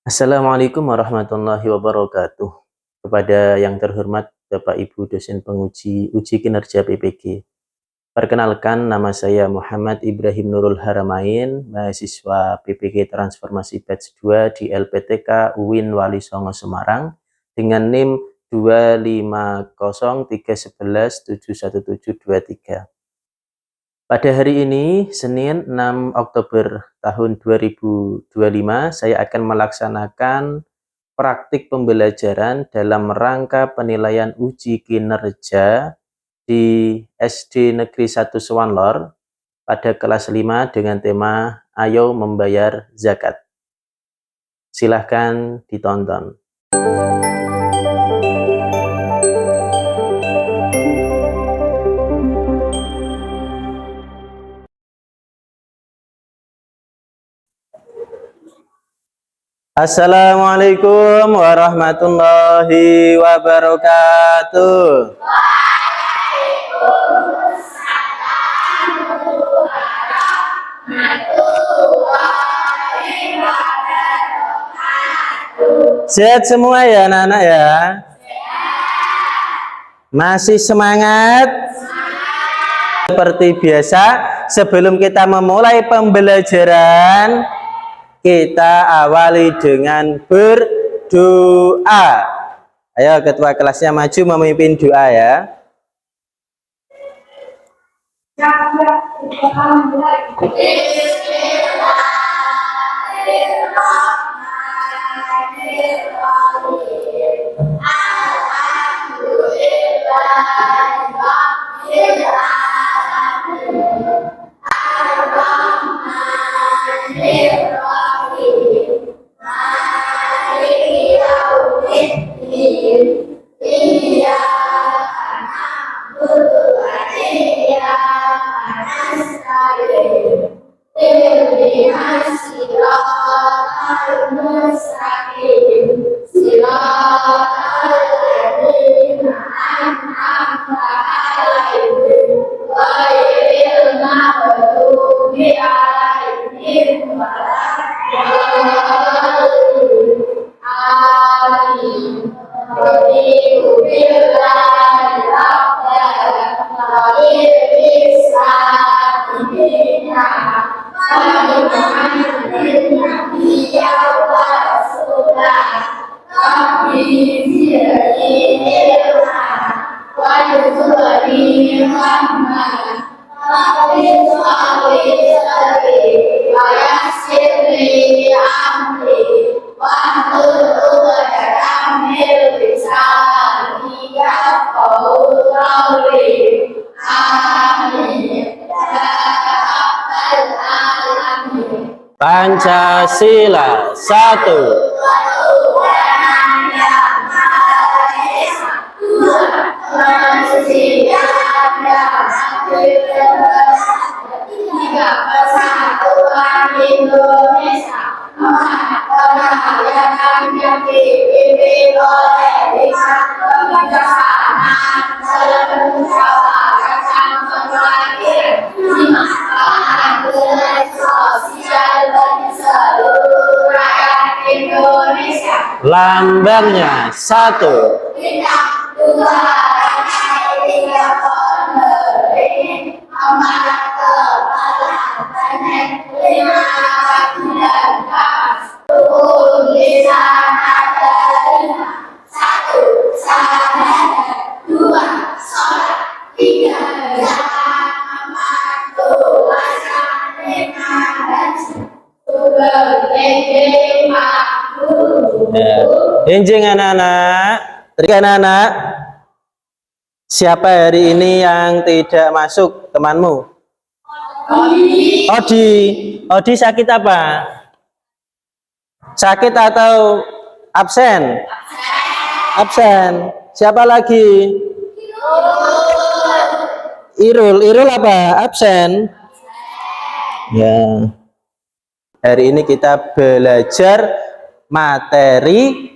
Assalamualaikum warahmatullahi wabarakatuh. Kepada yang terhormat Bapak Ibu dosen penguji uji kinerja PPG. Perkenalkan, nama saya Muhammad Ibrahim Nurul Haramain, mahasiswa PPG Transformasi Batch 2 di LPTK UIN Wali Songo Semarang dengan NIM 25031171723. Pada hari ini, Senin 6 Oktober tahun 2025, saya akan melaksanakan praktik pembelajaran dalam rangka penilaian uji kinerja di SD Negeri 1 Sewanlor pada kelas 5 dengan tema Ayo Membayar Zakat. Silahkan ditonton. Assalamualaikum warahmatullahi wabarakatuh. Sehat semua ya anak-anak ya? Masih semangat? Seperti biasa, sebelum kita memulai pembelajaran, kita awali dengan berdoa. Ayo ketua kelasnya maju memimpin doa ya. Pancasila satu. Lambangnya satu. Enjing anak-anak, anak-anak, siapa hari ini yang tidak masuk temanmu? Odi. Odi sakit apa? Sakit atau absen? Absen. Siapa lagi? Irul. Irul apa? Absen. Ya. Hari ini kita belajar materi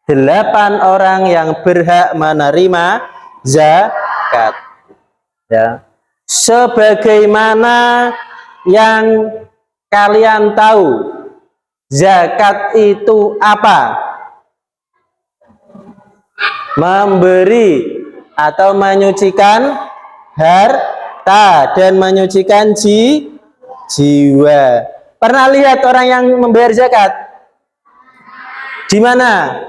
8 orang yang berhak menerima zakat. Ya. Sebagaimana yang kalian tahu, Zakat itu apa? Memberi atau menyucikan harta dan menyucikan jiwa. Pernah lihat orang yang membayar zakat? Di mana?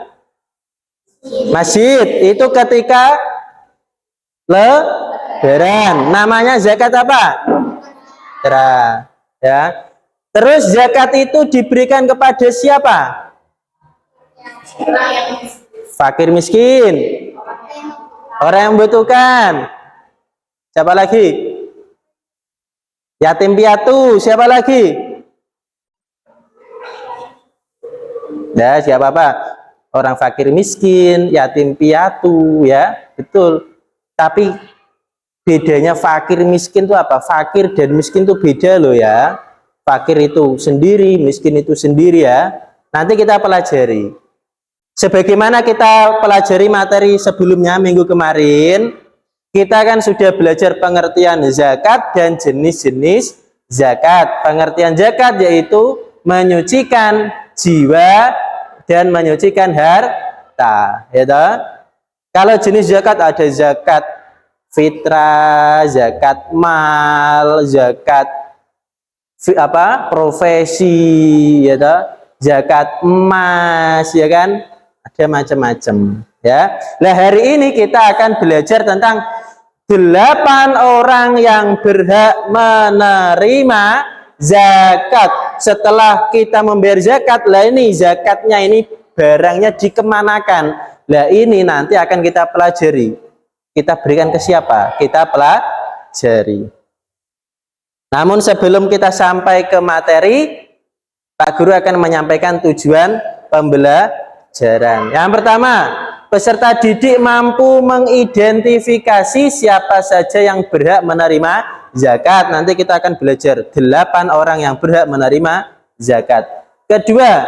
Masjid. Itu ketika lebaran. Namanya zakat apa? Ya. Terus zakat itu diberikan kepada siapa? Fakir miskin. Orang yang membutuhkan. Siapa lagi? Yatim piatu. Siapa lagi? Ya, siapa apa? Orang fakir miskin, yatim piatu, ya, betul. Tapi bedanya fakir miskin itu apa? Fakir dan miskin itu beda loh ya. Fakir itu sendiri, miskin itu sendiri ya. Nanti kita pelajari. Sebagaimana kita pelajari materi sebelumnya minggu kemarin, kita kan sudah belajar pengertian zakat dan jenis-jenis zakat. Pengertian zakat yaitu menyucikan jiwa dan menyucikan harta. Ya toh? Kalau jenis zakat ada zakat fitrah, zakat mal, zakat profesi, ya toh? Zakat emas, ya kan? Ada macam-macam, ya. Nah, hari ini kita akan belajar tentang 8 orang yang berhak menerima zakat. Setelah kita membayar zakat, lah ini zakatnya ini barangnya dikemanakan. Lah ini nanti akan kita pelajari. Kita berikan ke siapa? Kita pelajari. Namun sebelum kita sampai ke materi, Pak Guru akan menyampaikan tujuan pembelajaran. Yang pertama, peserta didik mampu mengidentifikasi siapa saja yang berhak menerima zakat. Nanti kita akan belajar 8 orang yang berhak menerima zakat. Kedua,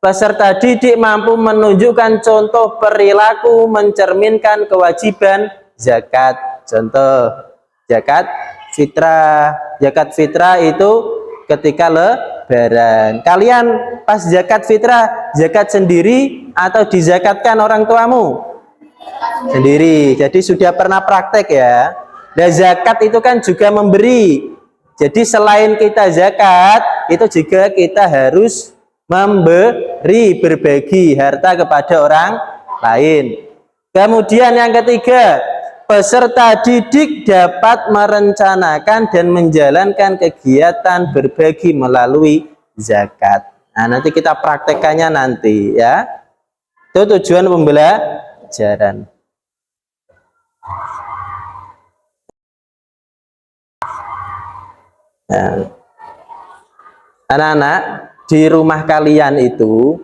peserta didik mampu menunjukkan contoh perilaku mencerminkan kewajiban zakat. Contoh, zakat fitrah. Zakat fitrah itu ketika lebaran. Kalian pas zakat fitrah, zakat sendiri atau dizakatkan orang tuamu? Sendiri. Jadi sudah pernah praktek ya. Dan zakat itu kan juga memberi. Jadi selain kita zakat, itu juga kita harus memberi, berbagi harta kepada orang lain. Kemudian yang ketiga, peserta didik dapat merencanakan dan menjalankan kegiatan berbagi melalui zakat. Nah, nanti kita praktekannya nanti ya. Itu tujuan pembelajaran. Nah, anak-anak di rumah kalian itu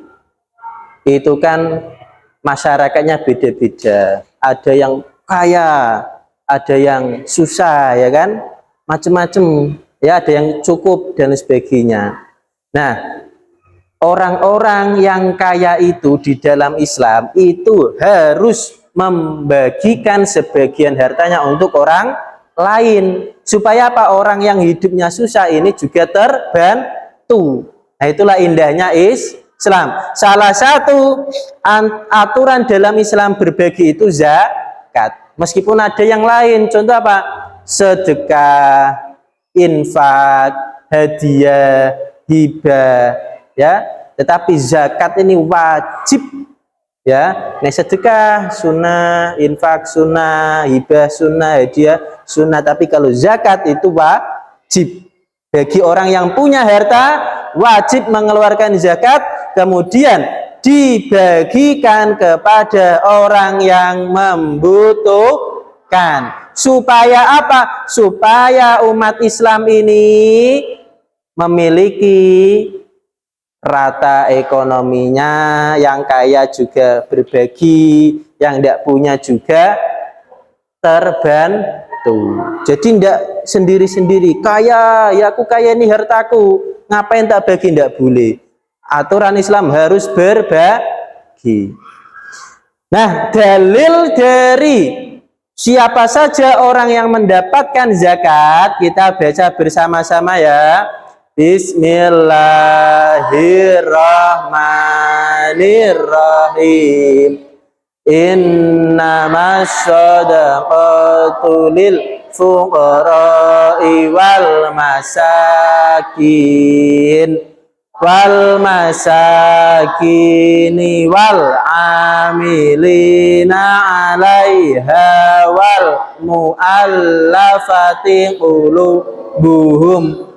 kan masyarakatnya beda-beda. Ada yang kaya, ada yang susah, ya kan, macam-macam, ya, ada yang cukup dan sebagainya. Nah, orang-orang yang kaya itu di dalam Islam itu harus membagikan sebagian hartanya untuk orang lain, supaya apa? Orang yang hidupnya susah ini juga terbantu. Nah, itulah indahnya Islam. Salah satu aturan dalam Islam berbagi itu zakat. Meskipun ada yang lain, contoh apa? Sedekah, infak, hadiah, hibah, ya. Tetapi zakat ini wajib, ya. Nah, sedekah sunnah, infak sunnah, hibah sunnah, hadiah sunnah. Tapi kalau zakat itu wajib bagi orang yang punya harta, wajib mengeluarkan zakat, kemudian dibagikan kepada orang yang membutuhkan. Supaya apa? Supaya umat Islam ini memiliki rata ekonominya, yang kaya juga berbagi, yang tidak punya juga terbantu. Jadi tidak sendiri-sendiri, kaya, ya aku kaya ini hartaku, ngapain tak bagi? Tidak boleh. Aturan Islam harus berbagi. Nah, dalil dari siapa saja orang yang mendapatkan zakat, kita baca bersama-sama ya. Bismillahirrahmanirrahim. Innamas shadaqatu lil fuqara'i wal masakini wal amilina 'alaiha wal mu'allafati qulubuhum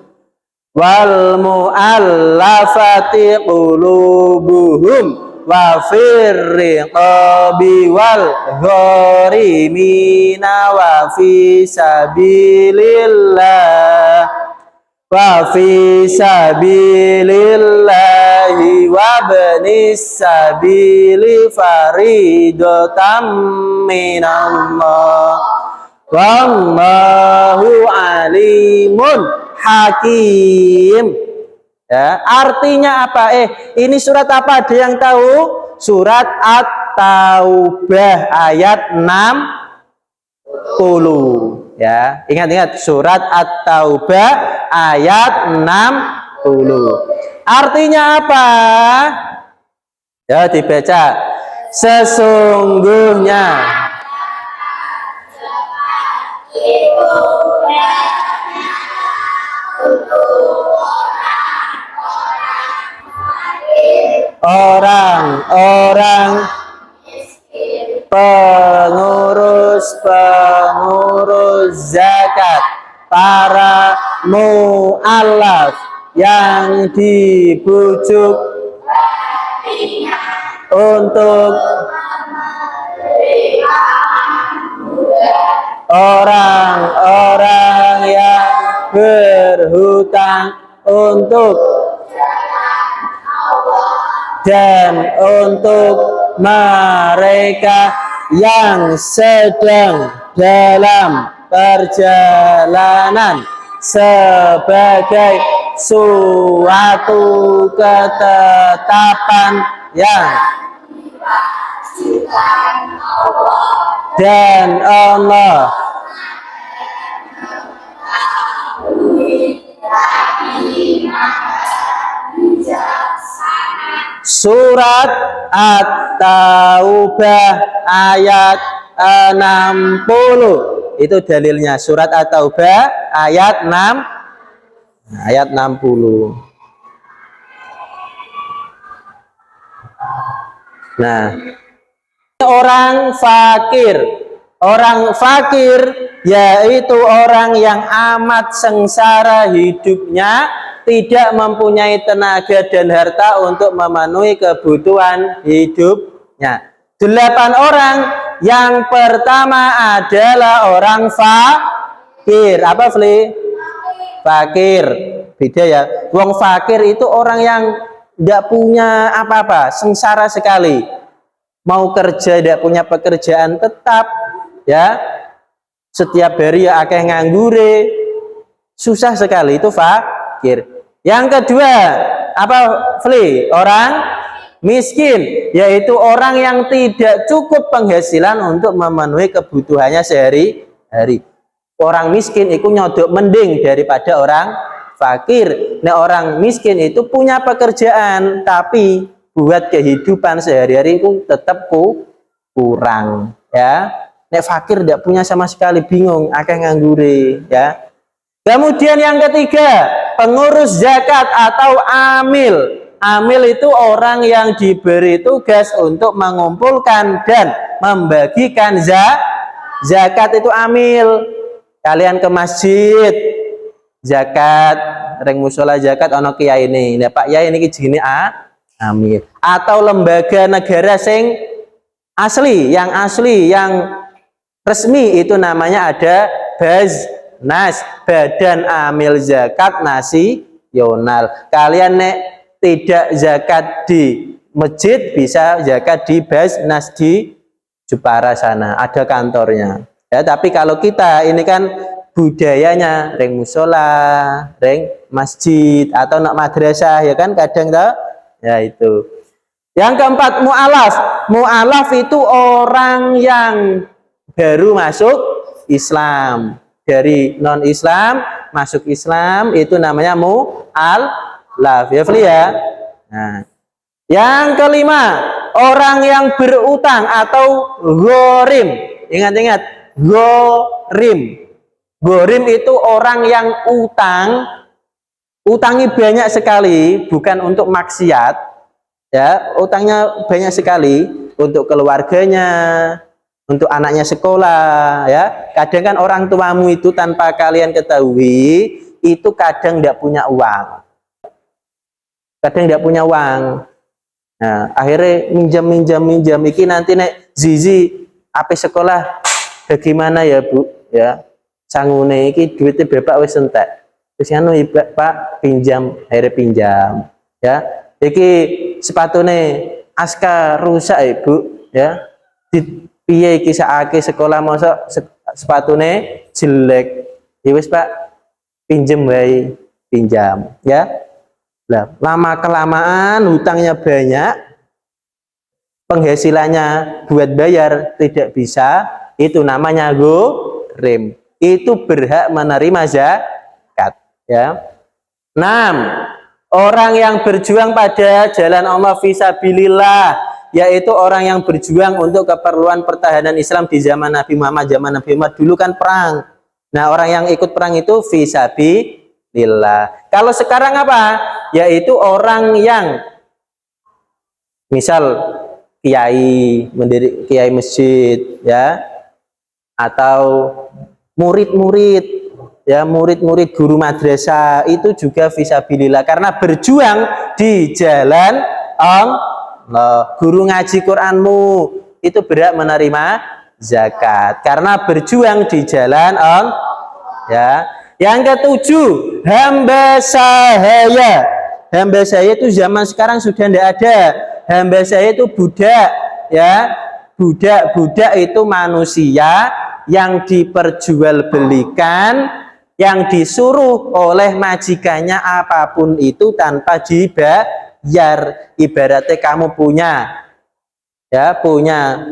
wa firriqabi wal gharimina wa fi sabilillahi wa ibnis sabili faridotam minallah wallahu alimun hakim. Ya, artinya apa? Ini surat apa? Ada yang tahu? Surat At-Taubah ayat 60. Ya, ingat-ingat surat At-Taubah ayat 60. Artinya apa? Ya, dibaca. Sesungguhnya orang-orang pengurus zakat, para mu'allaf yang dibujuk untuk orang-orang yang berhutang untuk dan untuk mereka yang sedang dalam perjalanan sebagai suatu ketetapan yang dan Allah Surat At-Taubah ayat 60. Itu dalilnya. Surat At-Taubah ayat 60. Nah, orang fakir. Orang fakir yaitu orang yang amat sengsara hidupnya, tidak mempunyai tenaga dan harta untuk memenuhi kebutuhan hidupnya. 8 orang. Yang pertama adalah orang fakir. Apa, Fli? Fakir. Beda ya. Wong fakir itu orang yang tidak punya apa-apa, sengsara sekali. Mau kerja tidak punya pekerjaan tetap, ya. Setiap hari ya akeh nganggure. Susah sekali, itu fakir. Yang kedua, apa, Fli? Orang miskin, yaitu orang yang tidak cukup penghasilan untuk memenuhi kebutuhannya sehari-hari. Orang miskin itu nyodok mending daripada orang fakir. Nah, orang miskin itu punya pekerjaan, tapi buat kehidupan sehari-hari itu tetap kurang, ya. Nek fakir tidak punya sama sekali, bingung, akeh nganggure, ya. Kemudian yang ketiga, pengurus zakat atau amil. Amil itu orang yang diberi tugas untuk mengumpulkan dan membagikan zakat, itu amil. Kalian ke masjid zakat, reng musola zakat ono kiai ini. Nah, Pak Yai ini jenenge amil. Atau lembaga negara sing asli, yang resmi itu namanya ada Baznas, Badan Amil Zakat Nasional. Kalian nek tidak zakat di masjid, bisa zakat di Baznas di Jepara sana, ada kantornya. Ya, tapi kalau kita ini kan budayanya reng musola, reng masjid atau nak madrasah, ya kan kadang toh, ya itu. Yang keempat, mu'alaf. Mu'alaf itu orang yang baru masuk Islam, dari non-Islam masuk Islam, itu namanya mu'allaf ya Fli ya. Nah, yang kelima, orang yang berutang atau ghorim. Ingat-ingat, ghorim. Ghorim itu orang yang utangi banyak sekali, bukan untuk maksiat, ya, utangnya banyak sekali untuk keluarganya, untuk anaknya sekolah, ya. Kadang kan orang tuamu itu tanpa kalian ketahui, itu kadang tidak punya uang. Kadang tidak punya uang. Nah, akhirnya minjam. Iki nanti nek Zizi ape sekolah bagaimana ya Bu? Ya, sangune iki duitnya bapak wis entek. Terus anu Pak pinjam, akhirnya pinjam. Ya, iki sepatune Aska rusak Ibu, ya. Piye iki sakake sekolah mosok sepatune jelek. Ya wis Pak, pinjem wae, pinjam, ya. Nah, lama kelamaan hutangnya banyak, penghasilannya buat bayar tidak bisa, itu namanya ghorim. Itu berhak menerima zakat, ya. 6. Orang yang berjuang pada jalan Allah fisabilillah, yaitu orang yang berjuang untuk keperluan pertahanan Islam di zaman Nabi Muhammad. Zaman Nabi Muhammad dulu kan perang. Nah, orang yang ikut perang itu fisabilillah. Kalau sekarang apa? Yaitu orang yang misal kiai, mendiri kiai masjid, ya, atau murid-murid, ya, murid-murid guru madrasah, itu juga fisabilillah karena berjuang di jalan Allah. Guru ngaji Quranmu itu berhak menerima zakat karena berjuang di jalan Allah, ya. Yang ketujuh, hamba sahaya. Hamba saya itu zaman sekarang sudah tidak ada. Hamba saya itu budak, ya. Budak itu manusia yang diperjualbelikan, yang disuruh oleh majikannya apapun itu tanpa dibayar. Ibaratnya kamu punya, ya, punya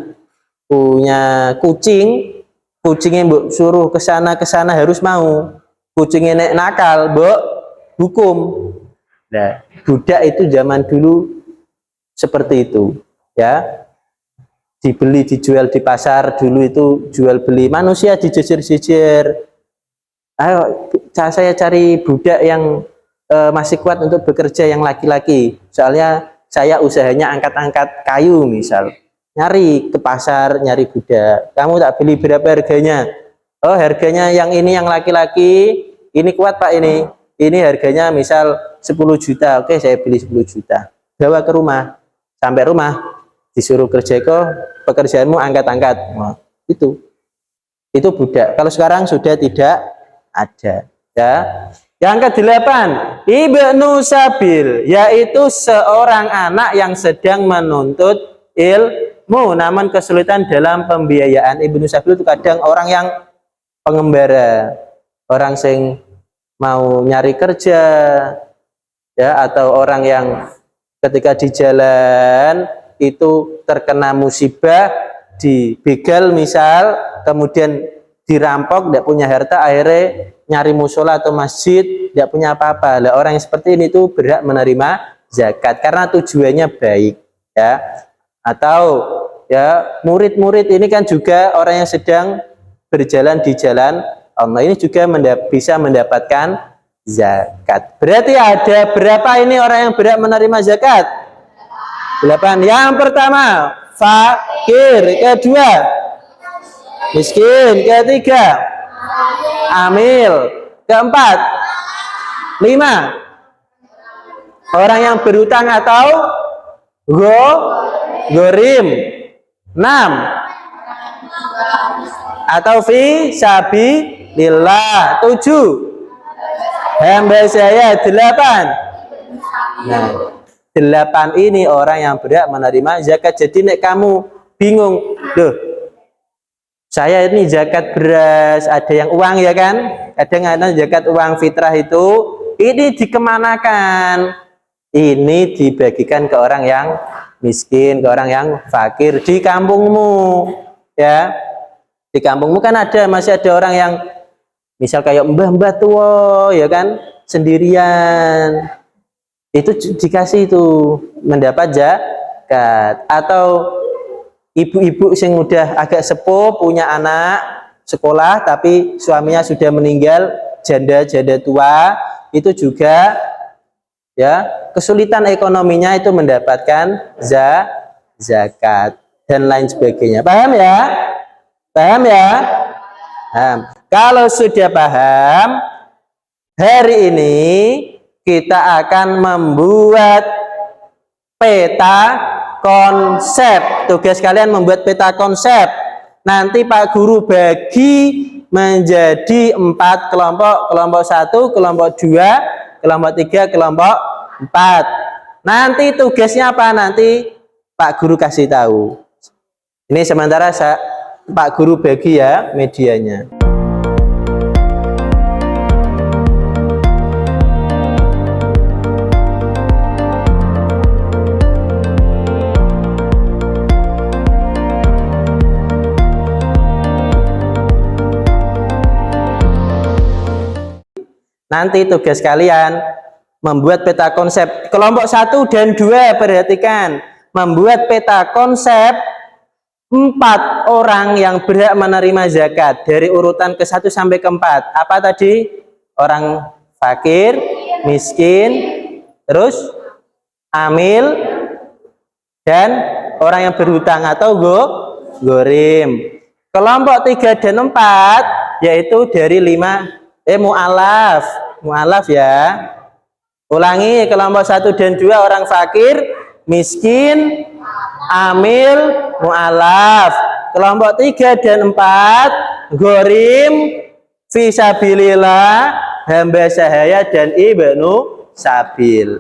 kucing, kucingnya mbok suruh ke sana harus mau. Kucingnya nek nakal, mbok hukum. Nah, budak itu zaman dulu seperti itu, ya. Dibeli dijual di pasar dulu itu jual beli, manusia dijejer-jejer. Ayo saya cari budak yang masih kuat untuk bekerja, yang laki-laki. Soalnya saya usahanya angkat-angkat kayu misal. Nyari ke pasar, nyari budak. Kamu tak beli berapa harganya? Oh, harganya yang ini yang laki-laki, ini kuat Pak ini. Ini harganya misal 10 juta. Oke, saya beli 10 juta. Bawa ke rumah. Sampai rumah disuruh kerja kok, pekerjaanmu angkat-angkat. Nah, itu budak. Kalau sekarang sudah tidak ada, ya. Yang ke-8, ibnu sabil, yaitu seorang anak yang sedang menuntut ilmu namun kesulitan dalam pembiayaan. Ibnu sabil itu kadang orang yang pengembara, orang sing mau nyari kerja, ya, atau orang yang ketika di jalan itu terkena musibah, dibegal misal, kemudian dirampok, tidak punya harta, akhirnya nyari musola atau masjid, tidak punya apa-apa. Nah, orang yang seperti ini itu berhak menerima zakat karena tujuannya baik, ya. Atau, ya, murid-murid ini kan juga orang yang sedang berjalan di jalan Allah, ini juga bisa mendapatkan zakat. Berarti ada berapa ini orang yang berhak menerima zakat? 8. Yang pertama, fakir. Kedua, miskin. Ketiga, amil. Keempat, 5. Orang yang berutang atau ghorim. 6. Atau fi sabilillah. 7. Hamba saya. 8. Nah, 8 ini orang yang berhak menerima zakat. Jadi nek kamu bingung, loh, saya ini zakat beras, ada yang uang, ya kan? Kadang ada zakat uang fitrah itu, ini dikemanakan? Ini dibagikan ke orang yang miskin, ke orang yang fakir di kampungmu, ya. Di kampungmu kan masih ada orang yang Misal kayak mbah-mbah tua ya kan sendirian, itu dikasih itu mendapat zakat. Atau ibu-ibu yang udah agak sepuh punya anak sekolah tapi suaminya sudah meninggal, janda-janda tua, itu juga ya kesulitan ekonominya itu mendapatkan zakat dan lain sebagainya. Paham ya? Paham ya? Paham. Kalau sudah paham, hari ini kita akan membuat peta konsep. Tugas kalian membuat peta konsep. Nanti Pak Guru bagi menjadi 4 kelompok. Kelompok 1, kelompok 2, kelompok 3, kelompok 4. Nanti tugasnya apa? Nanti Pak Guru kasih tahu. Ini sementara Pak Guru bagi ya medianya. Nanti tugas kalian membuat peta konsep. Kelompok 1 dan 2 perhatikan, membuat peta konsep 4 orang yang berhak menerima zakat dari urutan ke-1 sampai ke-4. Apa tadi? Orang fakir, miskin, terus amil, dan orang yang berhutang atau gorim. Kelompok 3 dan 4 yaitu dari 5 mu'alaf ya. Ulangi, kelompok 1 dan 2 orang fakir, miskin, amil, mu'alaf. Kelompok 3 dan 4 gorim, fisabilillah, hamba sahaya, dan ibnu sabil.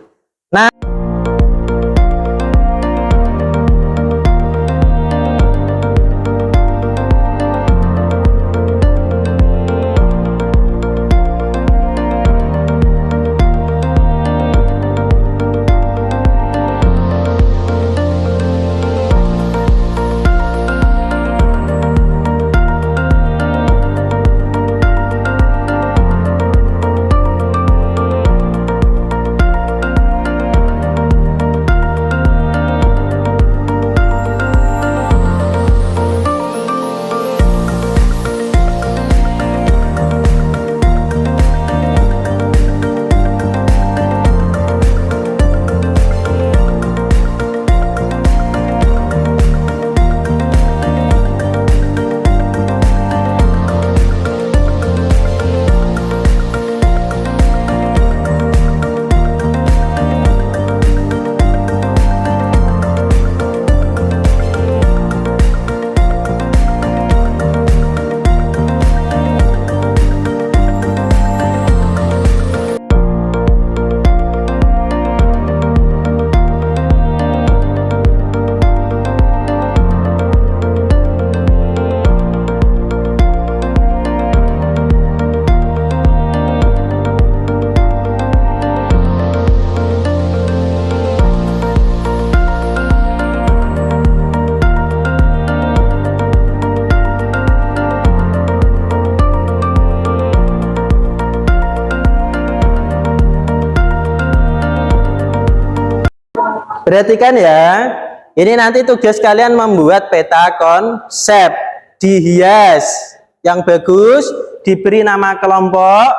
Perhatikan ya, ini nanti tugas kalian membuat peta konsep, dihias yang bagus, diberi nama kelompok,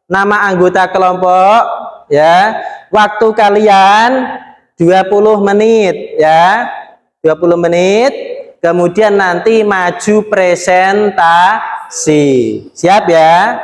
nama anggota kelompok ya. Waktu kalian 20 menit ya, 20 menit, kemudian nanti maju presentasi. Siap ya?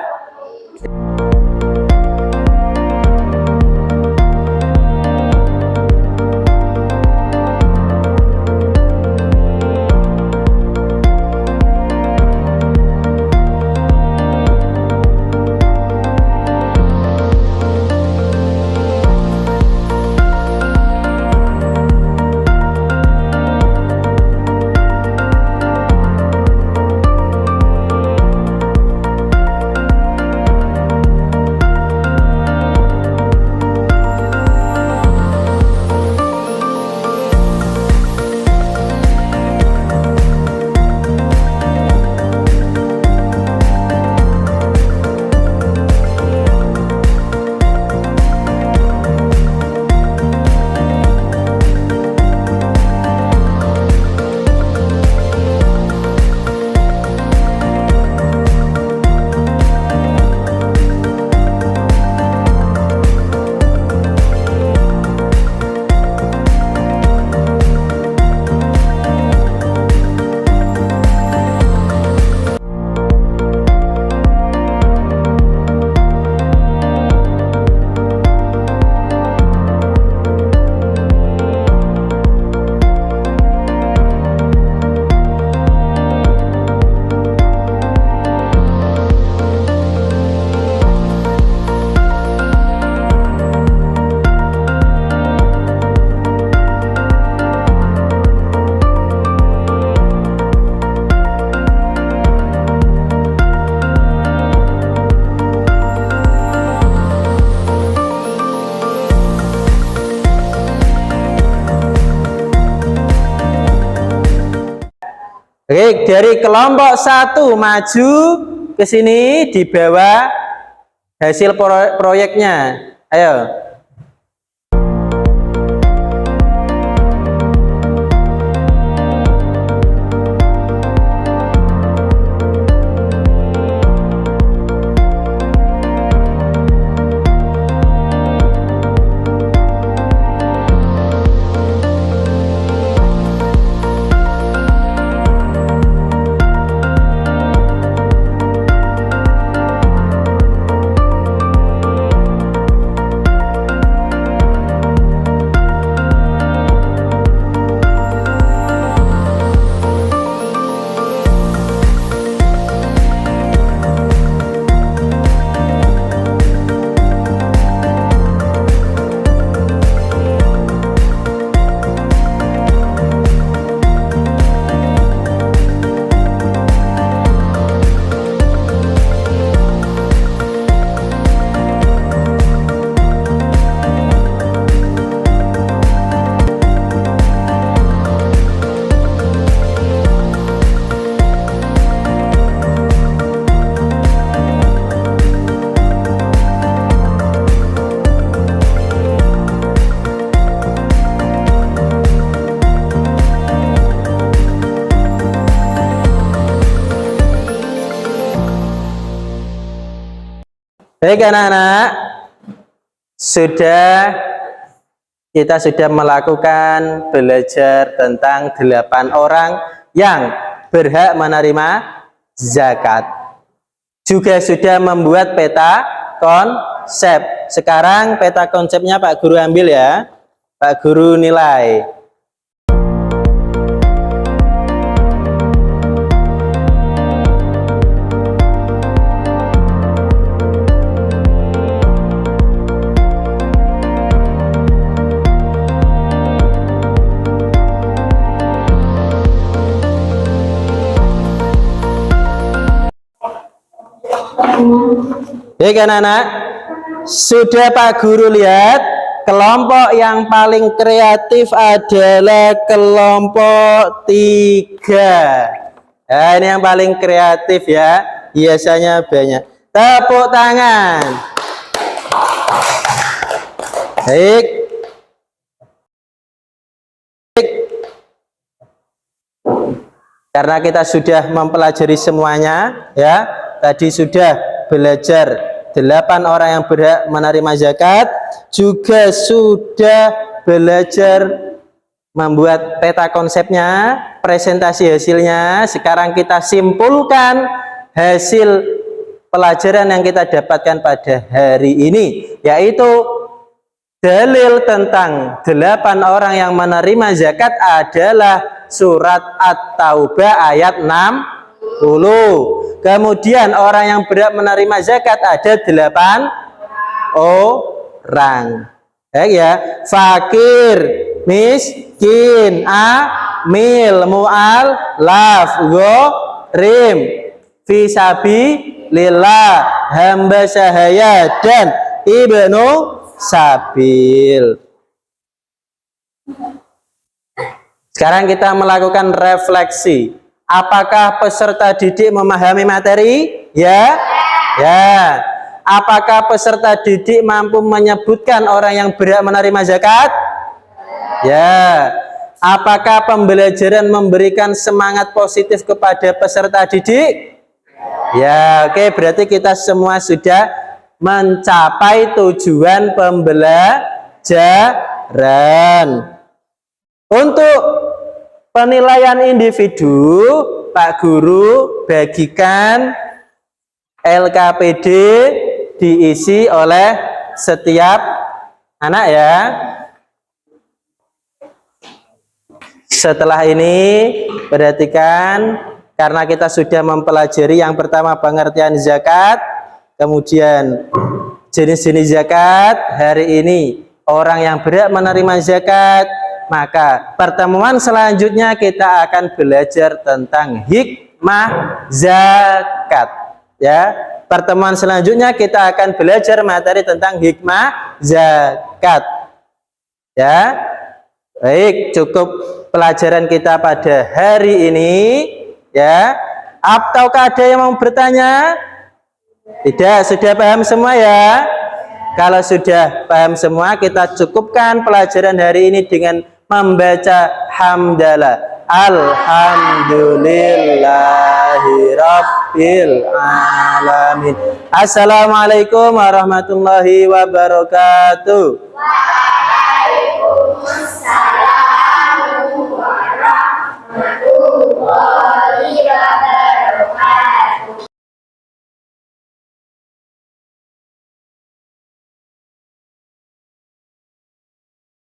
Oke, dari kelompok 1 maju ke sini di bawah hasil proyeknya. Ayo. Baik anak-anak, kita sudah melakukan belajar tentang 8 orang yang berhak menerima zakat. Juga sudah membuat peta konsep. Sekarang peta konsepnya Pak Guru ambil ya. Pak Guru nilai. Baik anak-anak, sudah Pak Guru lihat kelompok yang paling kreatif adalah kelompok 3. Nah, ini yang paling kreatif ya, biasanya banyak. Tepuk tangan. Baik. Karena kita sudah mempelajari semuanya ya, tadi sudah belajar 8 orang yang berhak menerima zakat, juga sudah belajar membuat peta konsepnya, presentasi hasilnya. Sekarang kita simpulkan hasil pelajaran yang kita dapatkan pada hari ini, yaitu dalil tentang 8 orang yang menerima zakat adalah surat At-Taubah ayat 60. Kemudian orang yang berhak menerima zakat ada 8 orang. Ya, fakir, miskin, amil, mu'allaf, gharim, fisabilillah, hamba sahaya, dan ibnu sabil. Sekarang kita melakukan refleksi. Apakah peserta didik memahami materi? Ya. Ya. Apakah peserta didik mampu menyebutkan orang yang berhak menerima zakat? Ya. Apakah pembelajaran memberikan semangat positif kepada peserta didik? Ya, oke, berarti kita semua sudah mencapai tujuan pembelajaran. Untuk penilaian individu, Pak Guru bagikan LKPD diisi oleh setiap anak ya. Setelah ini perhatikan, karena kita sudah mempelajari yang pertama pengertian zakat, kemudian jenis-jenis zakat. Hari ini orang yang berhak menerima zakat, maka pertemuan selanjutnya kita akan belajar tentang hikmah zakat. Ya, pertemuan selanjutnya kita akan belajar materi tentang hikmah zakat. Ya, baik, cukup pelajaran kita pada hari ini. Ya, ataukah ada yang mau bertanya? Tidak, sudah paham semua ya? Kalau sudah paham semua, kita cukupkan pelajaran hari ini dengan membaca hamdalah. Alhamdulillahirabbil alamin. Assalamualaikum warahmatullahi wabarakatuh. Waalaikumsalam.